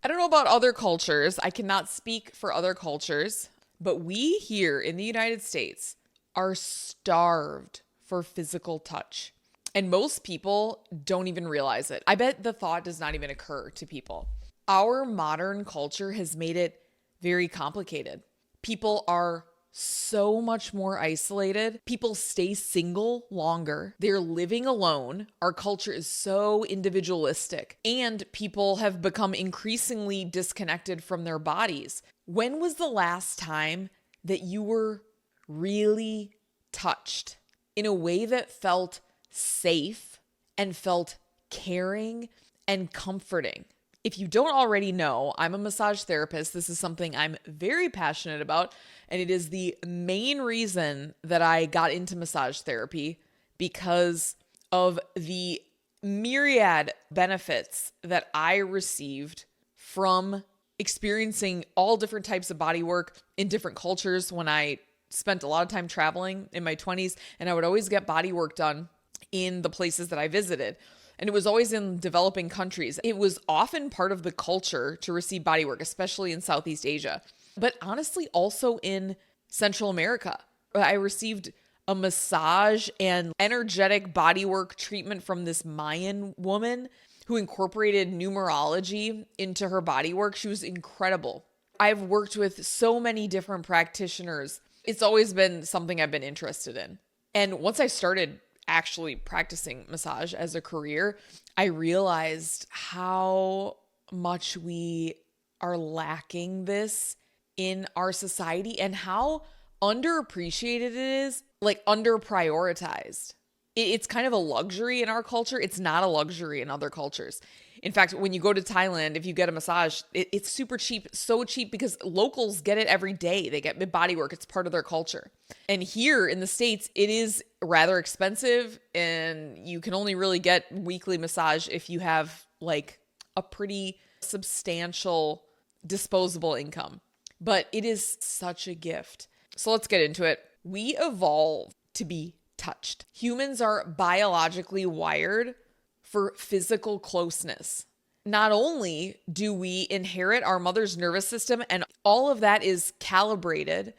I don't know about other cultures. I cannot speak for other cultures, but we here in the United States are starved for physical touch. And most people don't even realize it. I bet the thought does not even occur to people. Our modern culture has made it very complicated. People are so much more isolated. People stay single longer. They're living alone. Our culture is so individualistic, and people have become increasingly disconnected from their bodies. When was the last time that you were really touched in a way that felt safe and felt caring and comforting? If you don't already know, I'm a massage therapist. This is something I'm very passionate about, and it is the main reason that I got into massage therapy, because of the myriad benefits that I received from experiencing all different types of body work in different cultures when I spent a lot of time traveling in my 20s, and I would always get body work done in the places that I visited. And it was always in developing countries. It was often part of the culture to receive bodywork, especially in Southeast Asia, but honestly also in Central America. I received a massage and energetic bodywork treatment from this Mayan woman who incorporated numerology into her bodywork. She was incredible. I've worked with so many different practitioners. It's always been something I've been interested in. And once I started actually practicing massage as a career, I realized how much we are lacking this in our society and how underappreciated it is, like under prioritized. It's kind of a luxury in our culture. It's not a luxury in other cultures. In fact, when you go to Thailand, if you get a massage, it's super cheap, so cheap because locals get it every day. They get body work. It's part of their culture. And here in the States, it is rather expensive, and you can only really get weekly massage if you have like a pretty substantial disposable income. But it is such a gift. So let's get into it. We evolved to be touched. Humans are biologically wired for physical closeness. Not only do we inherit our mother's nervous system, and all of that is calibrated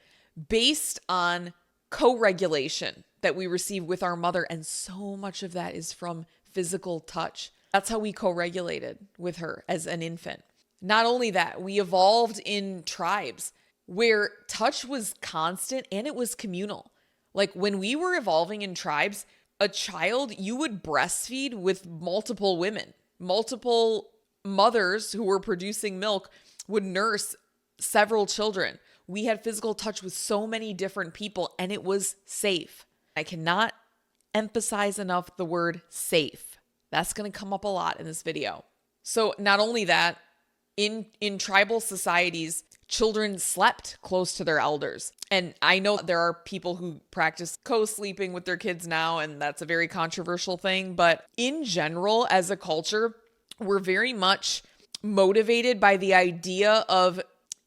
based on co-regulation that we receive with our mother, and so much of that is from physical touch. That's how we co-regulated with her as an infant. Not only that, we evolved in tribes where touch was constant and it was communal. Like when we were evolving in tribes, a child, you would breastfeed with multiple women. Multiple mothers who were producing milk would nurse several children. We had physical touch with so many different people, and it was safe. I cannot emphasize enough the word safe. That's going to come up a lot in this video. So not only that, in tribal societies, children slept close to their elders. And I know there are people who practice co-sleeping with their kids now, and that's a very controversial thing. But in general, as a culture, we're very much motivated by the idea of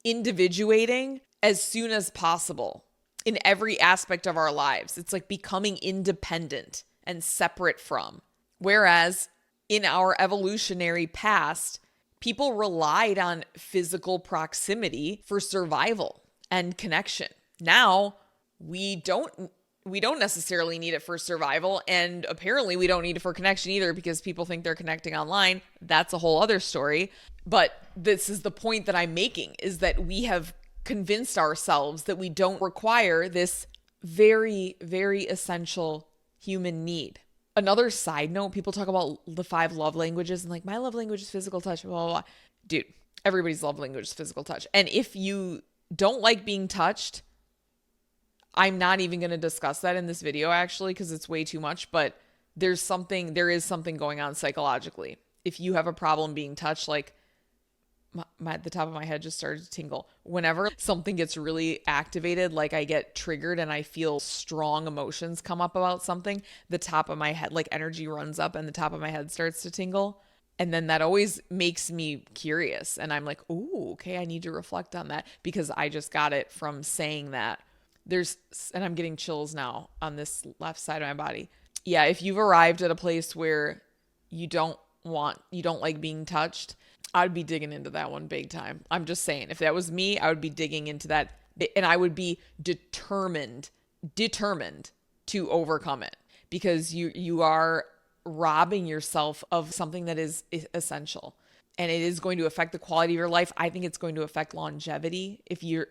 individuating as soon as possible in every aspect of our lives. It's like becoming independent and separate from. Whereas in our evolutionary past, people relied on physical proximity for survival and connection. Now, we don't necessarily need it for survival, and apparently we don't need it for connection either because people think they're connecting online. That's a whole other story. But this is the point that I'm making, is that we have convinced ourselves that we don't require this very, very essential human need. Another side note, people talk about the 5 love languages and like, my love language is physical touch, blah, blah, blah. Dude, everybody's love language is physical touch. And if you don't like being touched, I'm not even going to discuss that in this video actually, because it's way too much, but there is something going on psychologically. If you have a problem being touched, like the top of my head just started to tingle. Whenever something gets really activated, like I get triggered and I feel strong emotions come up about something, the top of my head, like energy runs up and the top of my head starts to tingle. And then that always makes me curious. And I'm like, ooh, okay, I need to reflect on that because I just got it from saying that. And I'm getting chills now on this left side of my body. Yeah, if you've arrived at a place where you don't don't like being touched, I'd be digging into that one big time. I'm just saying, if that was me, I would be digging into that, and I would be determined to overcome it, because you are robbing yourself of something that is essential, and it is going to affect the quality of your life. I think it's going to affect longevity. If you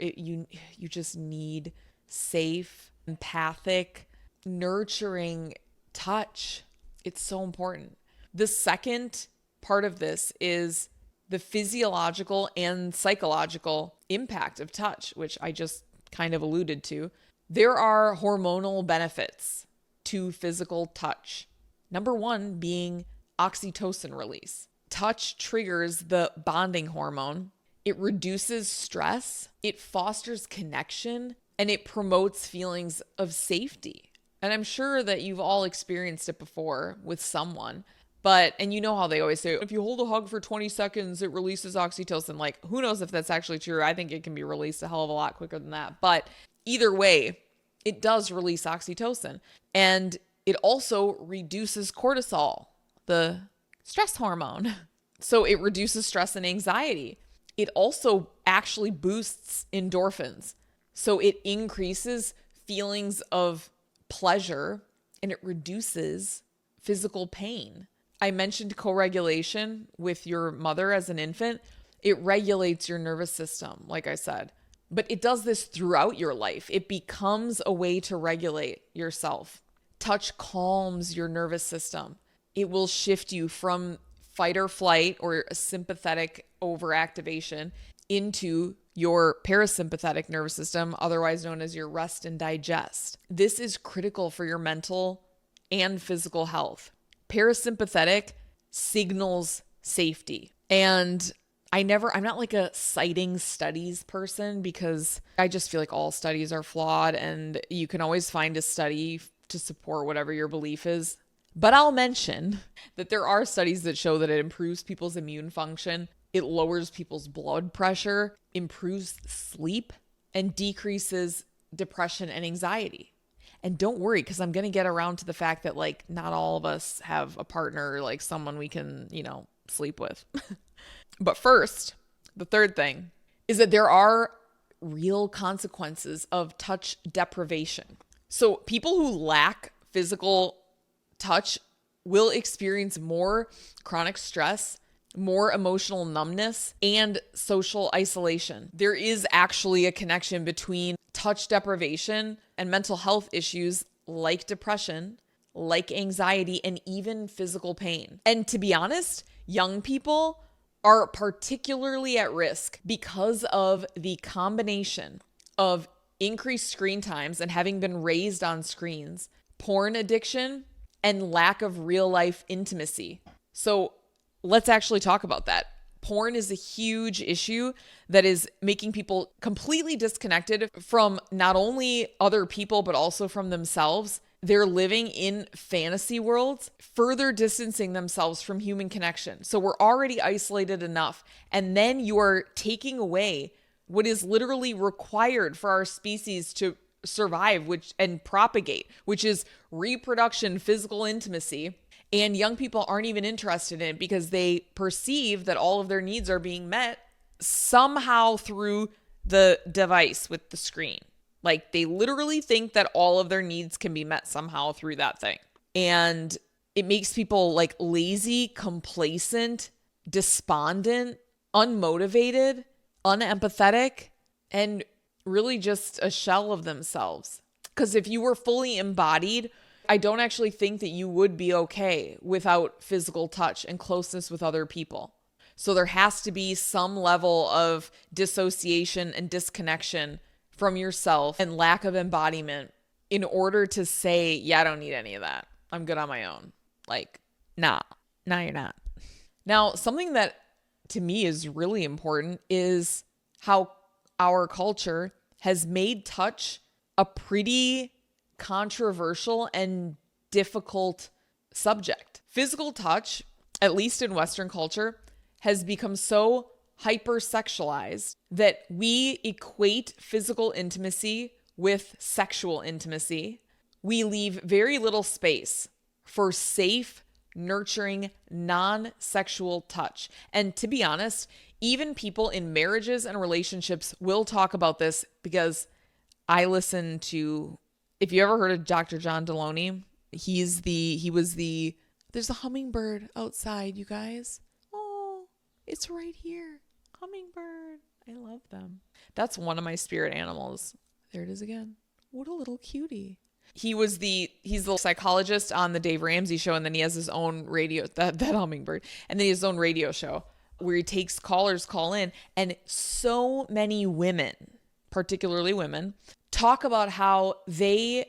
just need safe, empathic, nurturing touch. It's so important. The second part of this is the physiological and psychological impact of touch, which I just kind of alluded to. There are hormonal benefits to physical touch. Number one being oxytocin release. Touch triggers the bonding hormone. It reduces stress. It fosters connection, and it promotes feelings of safety. And I'm sure that you've all experienced it before with someone. And you know how they always say, if you hold a hug for 20 seconds, it releases oxytocin. Like, who knows if that's actually true? I think it can be released a hell of a lot quicker than that. But either way, it does release oxytocin. And it also reduces cortisol, the stress hormone. So it reduces stress and anxiety. It also actually boosts endorphins. So it increases feelings of pleasure, and it reduces physical pain. I mentioned co-regulation with your mother as an infant. It regulates your nervous system, like I said. But it does this throughout your life. It becomes a way to regulate yourself. Touch calms your nervous system. It will shift you from fight or flight or a sympathetic overactivation into your parasympathetic nervous system, otherwise known as your rest and digest. This is critical for your mental and physical health. Parasympathetic signals safety. And I'm not like a citing studies person, because I just feel like all studies are flawed, and you can always find a study to support whatever your belief is. But I'll mention that there are studies that show that it improves people's immune function, it lowers people's blood pressure, improves sleep, and decreases depression and anxiety. And don't worry, because I'm going to get around to the fact that like not all of us have a partner, like someone we can, sleep with. But first, the third thing is that there are real consequences of touch deprivation. So people who lack physical touch will experience more chronic stress, more emotional numbness, and social isolation. There is actually a connection between touch deprivation and mental health issues like depression, like anxiety, and even physical pain. And to be honest, young people are particularly at risk because of the combination of increased screen times and having been raised on screens, porn addiction, and lack of real life intimacy. So let's actually talk about that. Porn is a huge issue that is making people completely disconnected from not only other people, but also from themselves. They're living in fantasy worlds, further distancing themselves from human connection. So we're already isolated enough. And then you are taking away what is literally required for our species to survive, and propagate, which is reproduction, physical intimacy. And young people aren't even interested in it because they perceive that all of their needs are being met somehow through the device with the screen. Like they literally think that all of their needs can be met somehow through that thing. And it makes people like lazy, complacent, despondent, unmotivated, unempathetic, and really just a shell of themselves. Because if you were fully embodied, I don't actually think that you would be okay without physical touch and closeness with other people. So there has to be some level of dissociation and disconnection from yourself and lack of embodiment in order to say, yeah, I don't need any of that. I'm good on my own. Like, nah, you're not. Now, something that to me is really important is how our culture has made touch a pretty controversial and difficult subject. Physical touch, at least in Western culture, has become so hypersexualized that we equate physical intimacy with sexual intimacy. We leave very little space for safe, nurturing, non-sexual touch. And to be honest, even people in marriages and relationships will talk about this, because I listen to, if you ever heard of Dr. John Deloney, there's a hummingbird outside, you guys. Oh, it's right here. Hummingbird. I love them. That's one of my spirit animals. There it is again. What a little cutie. He's the psychologist on the Dave Ramsey show, and then he has his own radio, that hummingbird, and then he has his own radio show where he takes callers call in, and so many women, particularly women, talk about how they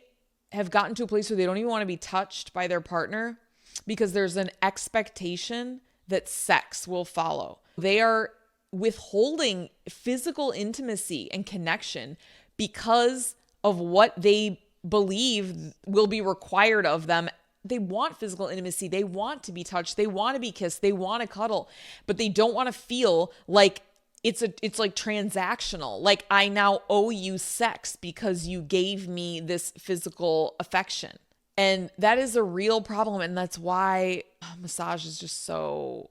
have gotten to a place where they don't even want to be touched by their partner because there's an expectation that sex will follow. They are withholding physical intimacy and connection because of what they believe will be required of them. They want physical intimacy. They want to be touched. They want to be kissed. They want to cuddle, but they don't want to feel like it's like transactional. Like, I now owe you sex because you gave me this physical affection. And that is a real problem. And that's why massage is just so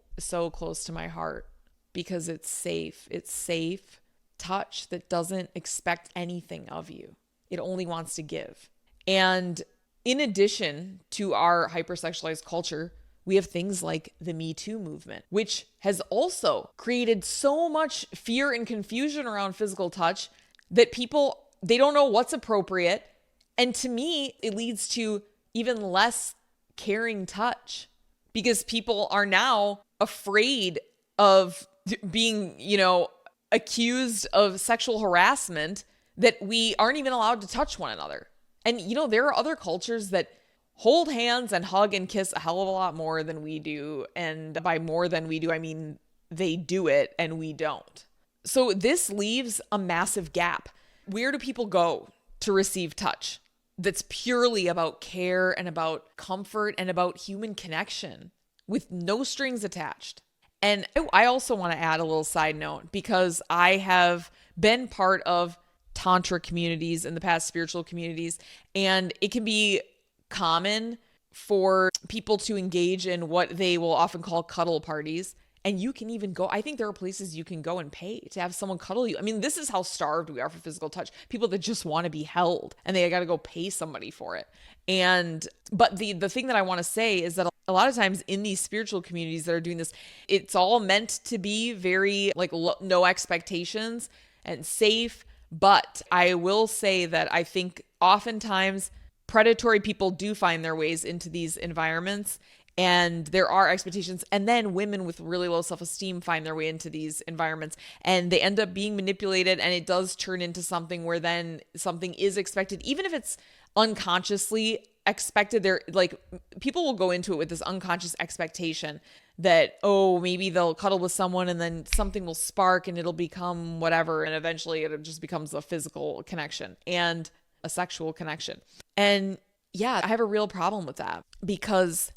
close to my heart, because it's safe. It's safe touch that doesn't expect anything of you. It only wants to give. And in addition to our hypersexualized culture, we have things like the Me Too movement, which has also created so much fear and confusion around physical touch that people, they don't know what's appropriate. And to me, it leads to even less caring touch, because people are now afraid of being, accused of sexual harassment, that we aren't even allowed to touch one another. And, there are other cultures that hold hands and hug and kiss a hell of a lot more than we do. And by more than we do, I mean, they do it and we don't. So this leaves a massive gap. Where do people go to receive touch that's purely about care and about comfort and about human connection with no strings attached? And I also want to add a little side note, because I have been part of Tantra communities in the past, spiritual communities, and it can be common for people to engage in what they will often call cuddle parties. And you can even go, I think there are places you can go and pay to have someone cuddle you. I mean, this is how starved we are for physical touch. People that just want to be held, and they got to go pay somebody for it. But the thing that I want to say is that a lot of times in these spiritual communities that are doing this, it's all meant to be very no expectations and safe. But I will say that I think oftentimes predatory people do find their ways into these environments, and there are expectations. And then women with really low self-esteem find their way into these environments, and they end up being manipulated, and it does turn into something where then something is expected, even if it's unconsciously expected. People will go into it with this unconscious expectation that, oh, maybe they'll cuddle with someone and then something will spark and it'll become whatever. And eventually it just becomes a physical connection and a sexual connection. And yeah, I have a real problem with that, because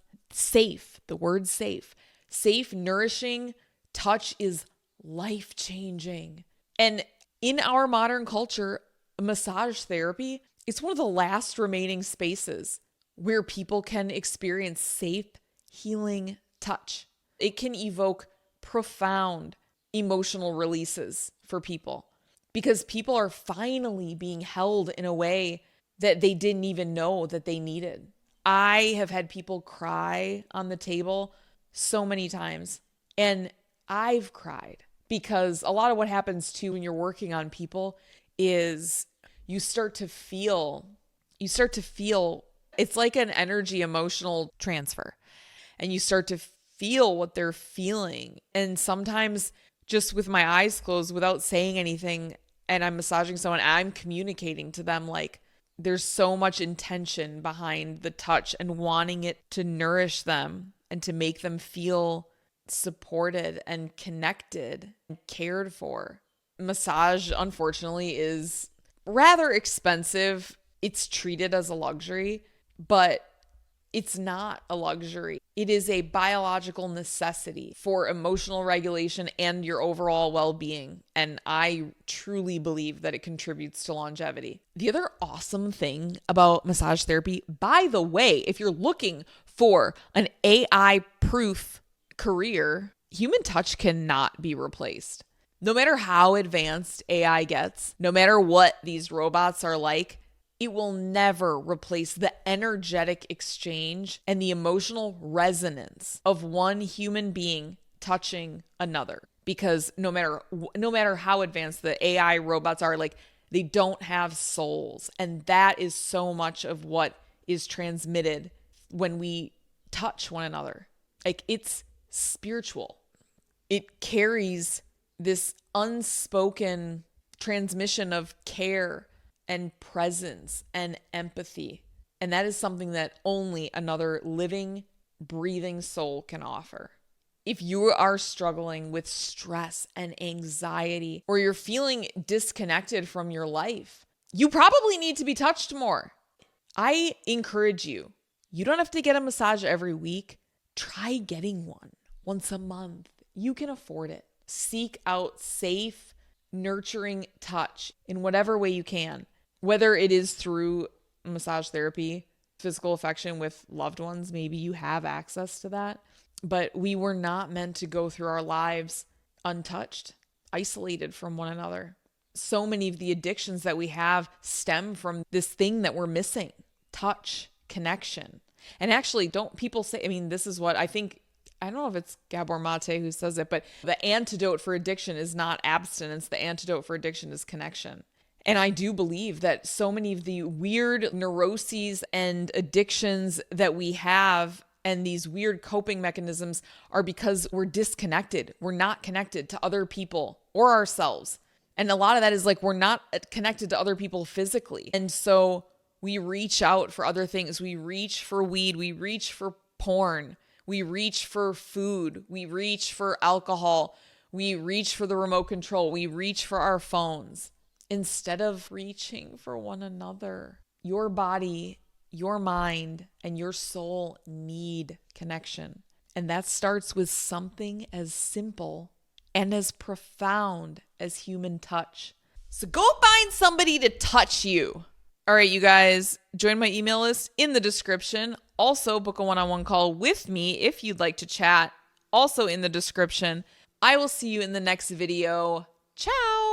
the word safe, nourishing touch is life-changing. And in our modern culture, massage therapy, it's one of the last remaining spaces where people can experience safe, healing touch. It can evoke profound emotional releases for people, because people are finally being held in a way that they didn't even know that they needed. I have had people cry on the table so many times, and I've cried, because a lot of what happens too when you're working on people is you start to feel, it's like an energy emotional transfer, and you start to feel what they're feeling. And sometimes just with my eyes closed, without saying anything, and I'm massaging someone, I'm communicating to them, like, there's so much intention behind the touch and wanting it to nourish them and to make them feel supported and connected and cared for. Massage, unfortunately, is rather expensive. It's treated as a luxury, but it's not a luxury. It is a biological necessity for emotional regulation and your overall well-being. And I truly believe that it contributes to longevity. The other awesome thing about massage therapy, by the way, if you're looking For an AI-proof career, human touch cannot be replaced. No matter how advanced AI gets, no matter what these robots are like, it will never replace the energetic exchange and the emotional resonance of one human being touching another. Because no matter how advanced the AI robots are, like, they don't have souls. And that is so much of what is transmitted when we touch one another. Like, it's spiritual. It carries this unspoken transmission of care and presence and empathy. And that is something that only another living, breathing soul can offer. If you are struggling with stress and anxiety, or you're feeling disconnected from your life, you probably need to be touched more. I encourage you, you don't have to get a massage every week. Try getting one once a month. You can afford it. Seek out safe, nurturing touch in whatever way you can, whether it is through massage therapy, physical affection with loved ones. Maybe you have access to that, but we were not meant to go through our lives untouched, isolated from one another. So many of the addictions that we have stem from this thing that we're missing: touch, connection. And actually, don't people say, I mean, this is what I think, I don't know if it's Gabor Mate who says it, but the antidote for addiction is not abstinence. The antidote for addiction is connection. And I do believe that so many of the weird neuroses and addictions that we have and these weird coping mechanisms are because we're disconnected. We're not connected to other people or ourselves. And a lot of that is like, we're not connected to other people physically. And so we reach out for other things. We reach for weed. We reach for porn. We reach for food. We reach for alcohol. We reach for the remote control. We reach for our phones instead of reaching for one another. Your body, your mind, and your soul need connection. And that starts with something as simple and as profound as human touch. So go find somebody to touch you. All right, you guys, join my email list in the description. Also, book a one-on-one call with me if you'd like to chat. Also in the description. I will see you in the next video. Ciao.